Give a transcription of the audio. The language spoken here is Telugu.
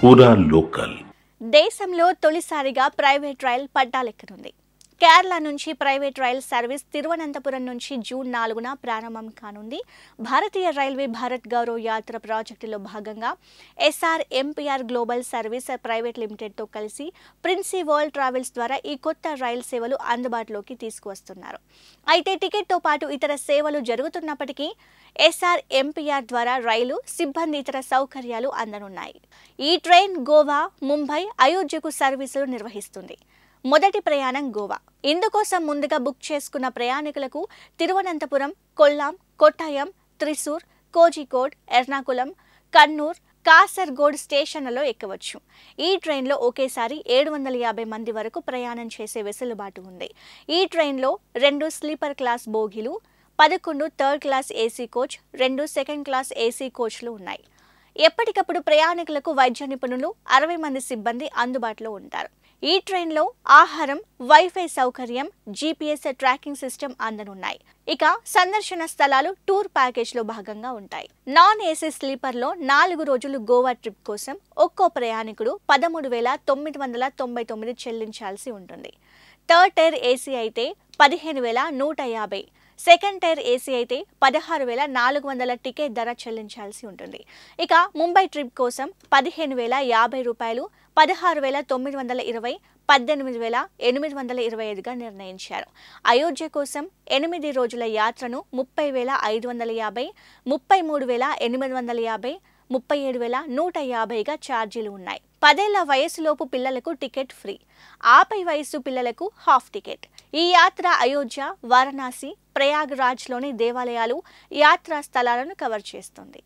పూరా లోకల్. దేశంలో తొలిసారిగా ప్రైవేట్ రైల్ పట్టాలెక్కనుంది. కేరళ నుంచి ప్రైవేట్ రైల్ సర్వీస్ తిరువనంతపురం నుంచి జూన్ 4న ప్రారంభం కానుంది. భారతీయ రైల్వే భారత్ గౌరవ్ యాత్ర ప్రాజెక్టులో భాగంగా SRMPR గ్లోబల్ సర్వీస్ ప్రైవేట్ లిమిటెడ్తో కలిసి ప్రిన్సీ వరల్డ్ ట్రావెల్స్ ద్వారా ఈ కొత్త రైలు సేవలు అందుబాటులోకి తీసుకువస్తున్నారు. అయితే టికెట్తో పాటు ఇతర సేవలు జరుగుతున్నప్పటికీ SRMPR ద్వారా రైలు సిబ్బంది ఇతర సౌకర్యాలు అందనున్నాయి. ఈ ట్రైన్ గోవా, ముంబై, అయోధ్యకు సర్వీసులు నిర్వహిస్తుంది. మొదటి ప్రయాణం గోవా. ఇందుకోసం ముందుగా బుక్ చేసుకున్న ప్రయాణికులకు తిరువనంతపురం, కొల్లాం, కొట్టాయం, త్రిశూర్, కోజికోడ్, ఎర్నాకుళం, కన్నూర్, కాసర్గోడ్ స్టేషన్లలో ఎక్కవచ్చు. ఈ ట్రైన్లో ఒకేసారి 750 మంది వరకు ప్రయాణం చేసే వెసులుబాటు ఉంది. ఈ ట్రైన్లో 2 స్లీపర్ క్లాస్ బోగీలు, 11 third class AC coach, 2 second class AC కోచ్లు ఉన్నాయి. ఎప్పటికప్పుడు ప్రయాణికులకు వైద్య నిపుణులు, 60 మంది సిబ్బంది అందుబాటులో ఉంటారు. ఈ ట్రైన్లో ఆహారం, వైఫై సౌకర్యం, GPS ట్రాకింగ్ సిస్టమ్ అందనున్నాయి. ఇక సందర్శన స్థలాలు టూర్ ప్యాకేజ్లో భాగంగా ఉంటాయి. నాన్ ఏసీ స్లీపర్లో 4 రోజులు గోవా ట్రిప్ కోసం ఒక్కో ప్రయాణికుడు 13,999 చెల్లించాల్సి ఉంటుంది. థర్డ్ టైర్ ఏసీ అయితే 15,150, సెకండ్ టైర్ ఏసీ అయితే 16,400 టికెట్ ధర చెల్లించాల్సి ఉంటుంది. ఇక ముంబై ట్రిప్ కోసం 15,050 రూపాయలు, 16,920, 18,825గా నిర్ణయించారు. అయోధ్య కోసం 8 రోజుల యాత్రను 30,550, 33,850, 37,150గా ఛార్జీలు ఉన్నాయి. 10 ఏళ్ల వయసులోపు పిల్లలకు టికెట్ ఫ్రీ, ఆపై వయసు పిల్లలకు హాఫ్ టికెట్. ఈ యాత్ర అయోధ్య, వారణాసి, ప్రయాగ్రాజ్లోని దేవాలయాలు, యాత్రా స్థలాలను కవర్ చేస్తుంది.